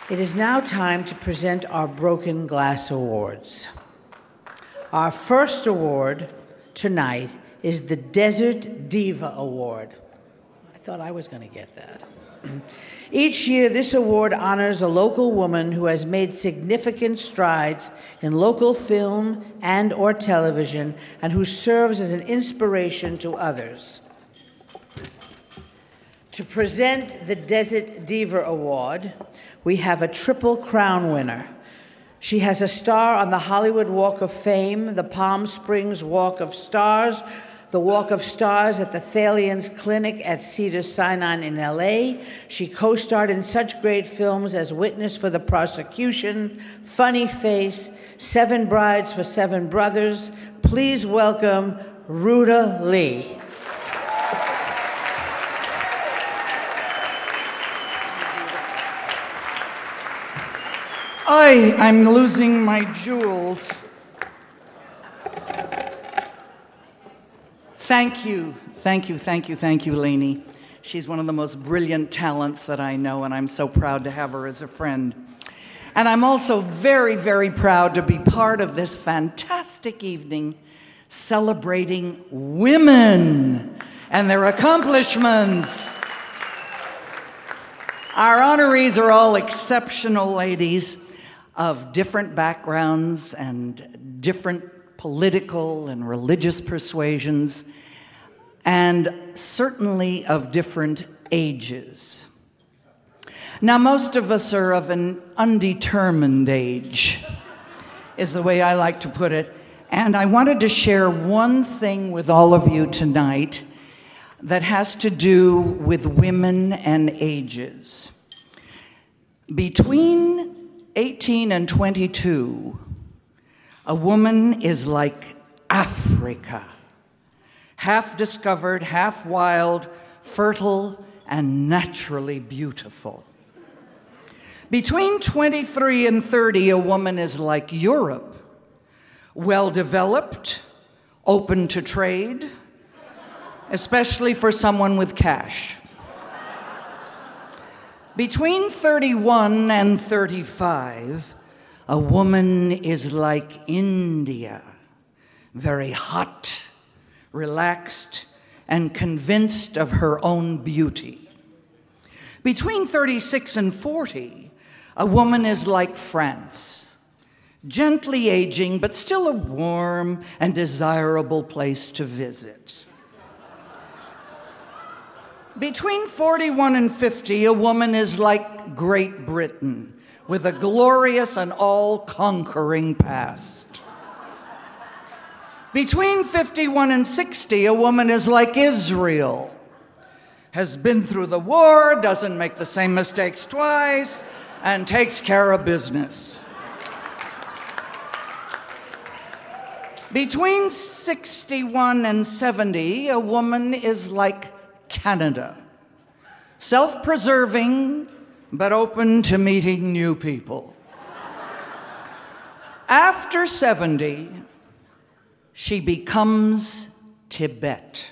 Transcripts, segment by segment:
It is now time to present our Broken Glass Awards. Our first award tonight is the Desert Diva Award. I thought I was going to get that. Each year, this award honors a local woman who has made significant strides in local film and/or television and who serves as an inspiration to others. To present the Desert Diva Award, we have a Triple Crown winner. She has a star on the Hollywood Walk of Fame, the Palm Springs Walk of Stars, the Walk of Stars at the Thalians Clinic at Cedars-Sinai in LA. She co-starred in such great films as Witness for the Prosecution, Funny Face, Seven Brides for Seven Brothers. Please welcome Ruta Lee. I'm losing my jewels. Thank you, Lainey. She's one of the most brilliant talents that I know, and I'm so proud to have her as a friend. And I'm also very, very proud to be part of this fantastic evening celebrating women and their accomplishments. Our honorees are all exceptional ladies of different backgrounds and different political and religious persuasions, and certainly of different ages. Now, most of us are of an undetermined age, is the way I like to put it, and I wanted to share one thing with all of you tonight that has to do with women and ages. Between 18 and 22, a woman is like Africa, half discovered, half wild, fertile, and naturally beautiful. Between 23 and 30, a woman is like Europe, well-developed, open to trade, especially for someone with cash. Between 31 and 35, a woman is like India, very hot, relaxed, and convinced of her own beauty. Between 36 and 40, a woman is like France, gently aging, but still a warm and desirable place to visit. Between 41 and 50, a woman is like Great Britain, with a glorious and all-conquering past. Between 51 and 60, a woman is like Israel, has been through the war, doesn't make the same mistakes twice, and takes care of business. Between 61 and 70, a woman is like Canada, self-preserving, but open to meeting new people. After 70, she becomes Tibet,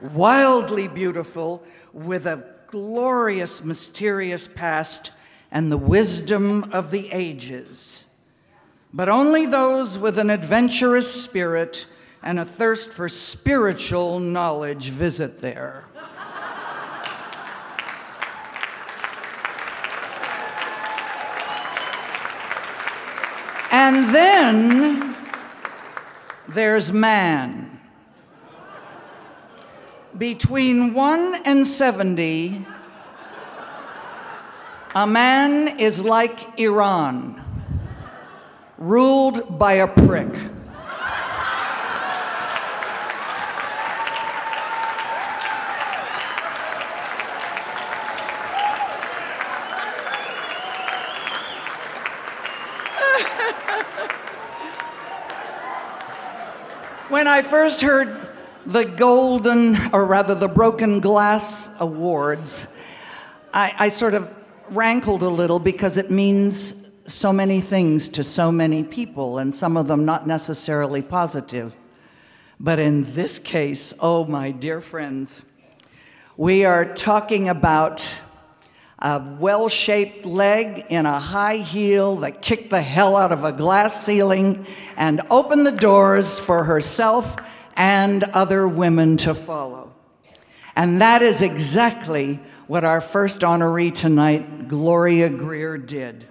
wildly beautiful, with a glorious, mysterious past and the wisdom of the ages. But only those with an adventurous spirit and a thirst for spiritual knowledge visit there. And then there's man. Between 1 and 70, a man is like Iran, ruled by a prick. When I first heard the the Broken Glass Awards, I sort of rankled a little because it means so many things to so many people, and some of them not necessarily positive. But in this case, oh my dear friends, we are talking about a well-shaped leg in a high heel that kicked the hell out of a glass ceiling and opened the doors for herself and other women to follow. And that is exactly what our first honoree tonight, Gloria Greer, did.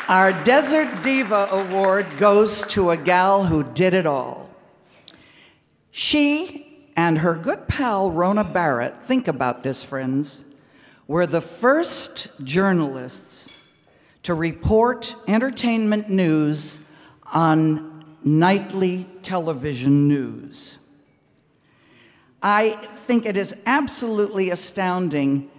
Our Desert Diva Award goes to a gal who did it all. She and her good pal, Rona Barrett, think about this, friends, were the first journalists to report entertainment news on nightly television news. I think it is absolutely astounding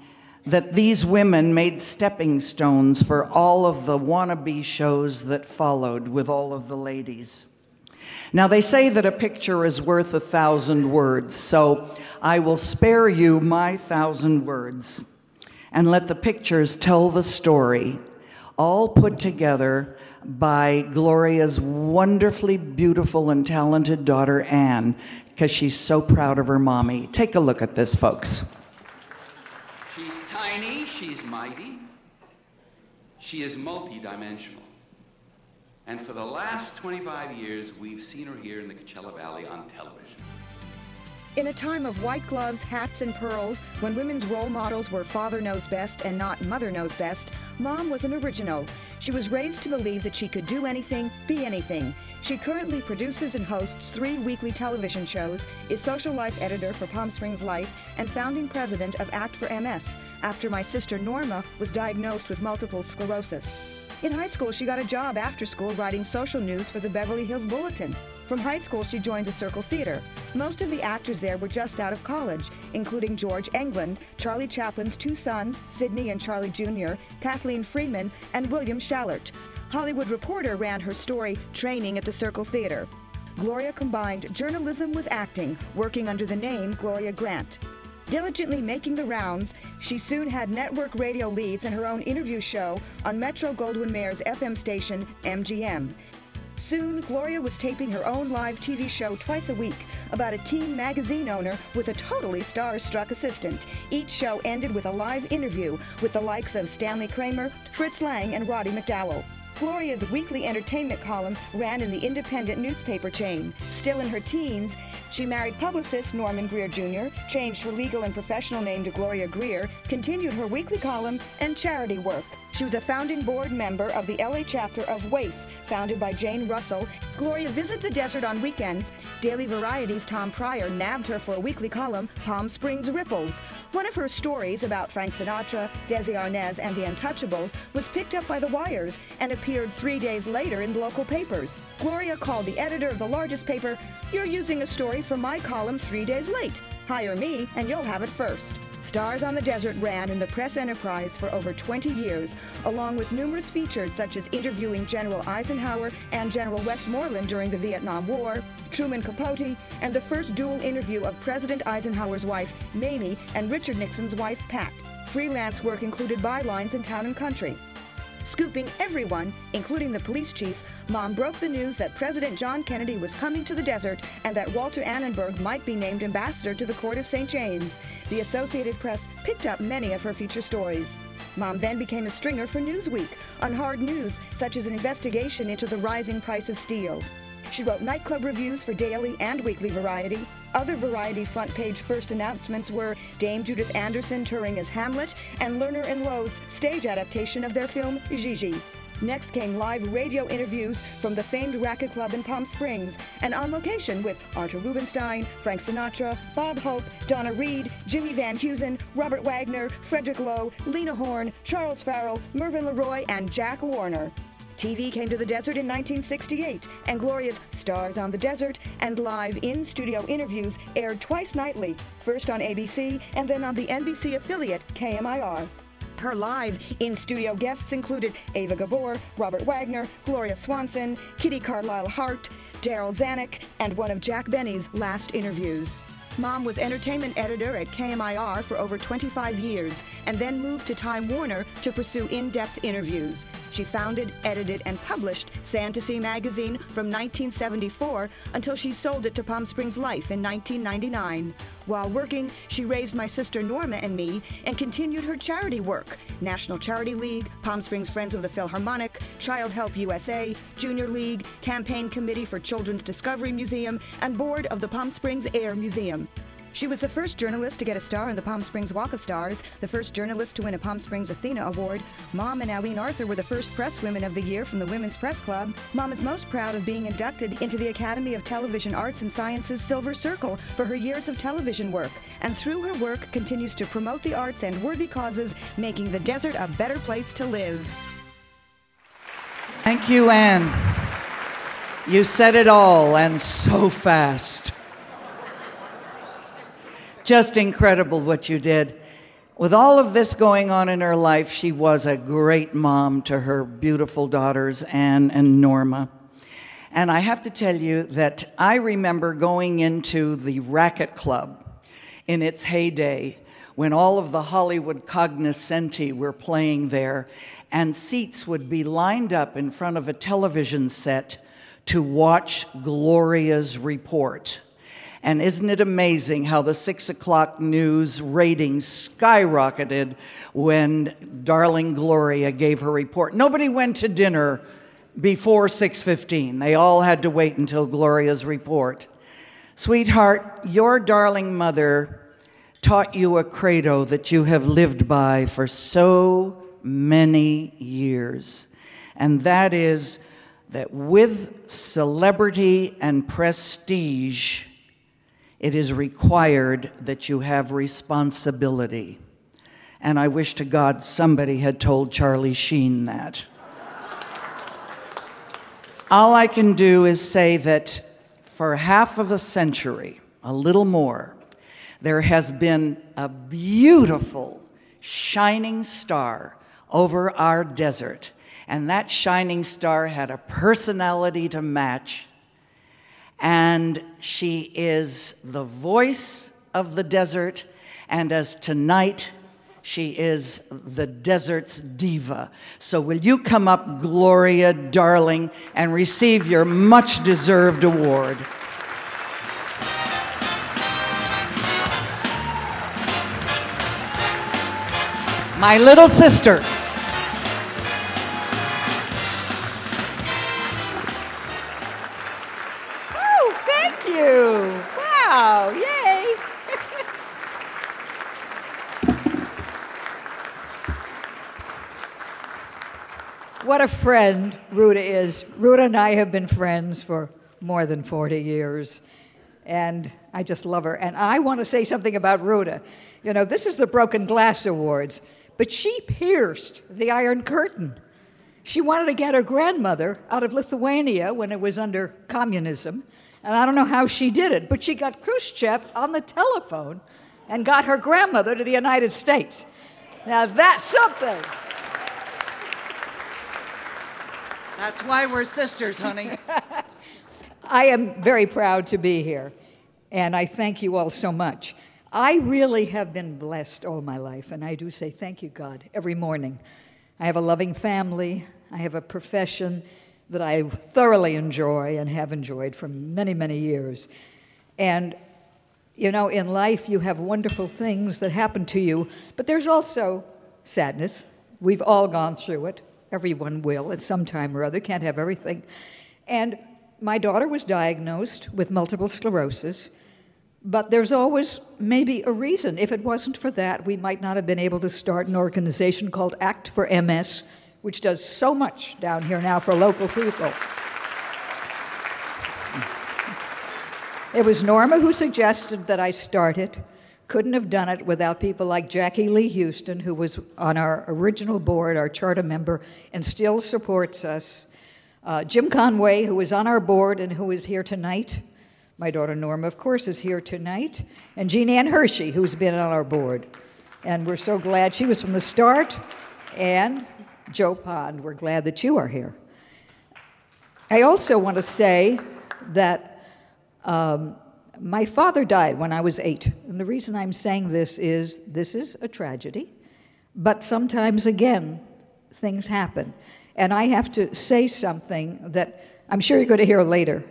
that these women made stepping stones for all of the wannabe shows that followed with all of the ladies. Now, they say that a picture is worth 1,000 words, so I will spare you my 1,000 words and let the pictures tell the story, all put together by Gloria's wonderfully beautiful and talented daughter, Anne, because she's so proud of her mommy. Take a look at this, folks. She's tiny, she's mighty, she is multidimensional. And for the last 25 years, we've seen her here in the Coachella Valley on television. In a time of white gloves, hats, and pearls, when women's role models were father knows best and not mother knows best, Mom was an original. She was raised to believe that she could do anything, be anything. She currently produces and hosts 3 weekly television shows, is social life editor for Palm Springs Life, and founding president of Act for MS, after my sister Norma was diagnosed with multiple sclerosis. In high school, she got a job after school writing social news for the Beverly Hills Bulletin. From high school, she joined the Circle Theater. Most of the actors there were just out of college, including George Englund, Charlie Chaplin's 2 sons, Sidney and Charlie Jr., Kathleen Freeman, and William Schallert. Hollywood Reporter ran her story, Training at the Circle Theater. Gloria combined journalism with acting, working under the name Gloria Grant. Diligently making the rounds, she soon had network radio leads and her own interview show on Metro-Goldwyn-Mayer's FM station, MGM. Soon, Gloria was taping her own live TV show twice a week about a teen magazine owner with a totally star-struck assistant. Each show ended with a live interview with the likes of Stanley Kramer, Fritz Lang, and Roddy McDowell. Gloria's weekly entertainment column ran in the independent newspaper chain. Still in her teens, she married publicist Norman Greer Jr., changed her legal and professional name to Gloria Greer, continued her weekly column and charity work. She was a founding board member of the LA chapter of WAIF, founded by Jane Russell. Gloria visited the desert on weekends. Daily Variety's Tom Pryor nabbed her for a weekly column, Palm Springs Ripples. One of her stories about Frank Sinatra, Desi Arnaz, and the Untouchables was picked up by the wires and appeared 3 days later in local papers. Gloria called the editor of the largest paper, "You're using a story from my column 3 days late. Hire me and you'll have it first." Stars on the Desert ran in the press enterprise for over 20 years, along with numerous features such as interviewing General Eisenhower and General Westmoreland during the Vietnam War, Truman Capote, and the first dual interview of President Eisenhower's wife, Mamie, and Richard Nixon's wife, Pat. Freelance work included bylines in Town and Country. Scooping everyone, including the police chief, Mom broke the news that President John Kennedy was coming to the desert and that Walter Annenberg might be named ambassador to the Court of St. James. The Associated Press picked up many of her feature stories. Mom then became a stringer for Newsweek on hard news, such as an investigation into the rising price of steel. She wrote nightclub reviews for daily and weekly Variety. Other Variety front page first announcements were Dame Judith Anderson touring as Hamlet and Lerner and Lowe's stage adaptation of their film Gigi. Next came live radio interviews from the famed Racket Club in Palm Springs and on location with Arthur Rubinstein, Frank Sinatra, Bob Hope, Donna Reed, Jimmy Van Heusen, Robert Wagner, Frederick Lowe, Lena Horne, Charles Farrell, Mervyn LeRoy, and Jack Warner. TV came to the desert in 1968, and Gloria's Stars on the Desert and live in-studio interviews aired twice nightly, first on ABC and then on the NBC affiliate KMIR. Her live in-studio guests included Ava Gabor, Robert Wagner, Gloria Swanson, Kitty Carlisle Hart, Daryl Zanuck, and one of Jack Benny's last interviews. Mom was entertainment editor at KMIR for over 25 years and then moved to Time Warner to pursue in-depth interviews. She founded, edited, and published Fantasy magazine from 1974 until she sold it to Palm Springs Life in 1999. While working, she raised my sister Norma and me and continued her charity work. National Charity League, Palm Springs Friends of the Philharmonic, Child Help USA, Junior League, Campaign Committee for Children's Discovery Museum, and Board of the Palm Springs Air Museum. She was the first journalist to get a star in the Palm Springs Walk of Stars, the first journalist to win a Palm Springs Athena Award. Mom and Aline Arthur were the first Press Women of the Year from the Women's Press Club. Mom is most proud of being inducted into the Academy of Television Arts and Sciences Silver Circle for her years of television work, and through her work continues to promote the arts and worthy causes, making the desert a better place to live. Thank you, Anne. You said it all, and so fast. Just incredible what you did. With all of this going on in her life, she was a great mom to her beautiful daughters, Anne and Norma. And I have to tell you that I remember going into the Racket Club in its heyday when all of the Hollywood cognoscenti were playing there, and seats would be lined up in front of a television set to watch Gloria's report. And isn't it amazing how the 6 o'clock news ratings skyrocketed when darling Gloria gave her report? Nobody went to dinner before 6:15. They all had to wait until Gloria's report. Sweetheart, your darling mother taught you a credo that you have lived by for so many years. And that is that with celebrity and prestige, it is required that you have responsibility. And I wish to God somebody had told Charlie Sheen that. All I can do is say that for half of a century, a little more, there has been a beautiful shining star over our desert. And that shining star had a personality to match. And she is the voice of the desert, and as tonight, she is the desert's diva. So will you come up, Gloria, darling, and receive your much-deserved award. My little sister. Wow, yay! What a friend Ruta is. Ruta and I have been friends for more than 40 years, and I just love her. And I want to say something about Ruta. You know, this is the Broken Glass Awards, but she pierced the Iron Curtain. She wanted to get her grandmother out of Lithuania when it was under communism. And I don't know how she did it, but she got Khrushchev on the telephone and got her grandmother to the United States. Now that's something. That's why we're sisters, honey. I am very proud to be here, and I thank you all so much. I really have been blessed all my life, and I do say thank you, God, every morning. I have a loving family. I have a profession that I thoroughly enjoy and have enjoyed for many, many years. And, you know, in life you have wonderful things that happen to you, but there's also sadness. We've all gone through it. Everyone will at some time or other. Can't have everything. And my daughter was diagnosed with multiple sclerosis, but there's always maybe a reason. If it wasn't for that, we might not have been able to start an organization called Act for MS, which does so much down here now for local people. It was Norma who suggested that I start it. Couldn't have done it without people like Jackie Lee Houston, who was on our original board, our charter member, and still supports us. Jim Conway, who was on our board and who is here tonight. My daughter Norma, of course, is here tonight. And Jean Ann Hershey, who's been on our board. And we're so glad she was from the start. And Joe Pond, we're glad that you are here. I also want to say that my father died when I was 8. And the reason I'm saying this is a tragedy. But sometimes, again, things happen. And I have to say something that I'm sure you're going to hear later.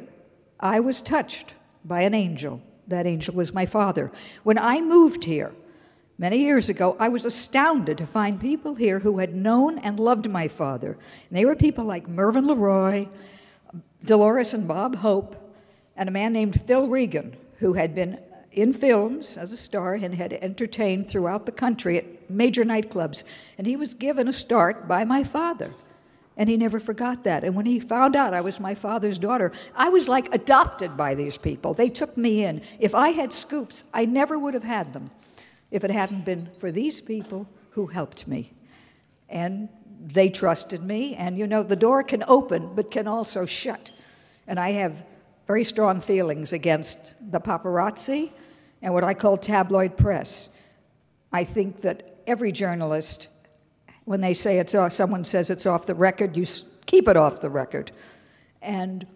I was touched by an angel that angel was my father. When I moved here many years ago, I was astounded to find people here who had known and loved my father. And they were people like Mervyn LeRoy, Dolores and Bob Hope, and a man named Phil Regan, who had been in films as a star and had entertained throughout the country at major nightclubs. And he was given a start by my father. And he never forgot that. And when he found out I was my father's daughter, I was like adopted by these people. They took me in. If I had scoops, I never would have had them if it hadn't been for these people who helped me. And they trusted me. And, you know, the door can open but can also shut. And I have very strong feelings against the paparazzi and what I call tabloid press. I think that every journalist, when they say it's off, someone says it's off the record, you keep it off the record. And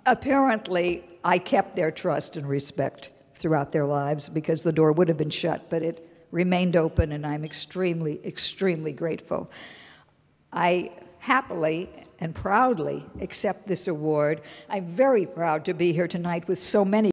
apparently, I kept their trust and respect throughout their lives because the door would have been shut, but it remained open, and I'm extremely, extremely grateful. I happily and proudly accept this award. I'm very proud to be here tonight with so many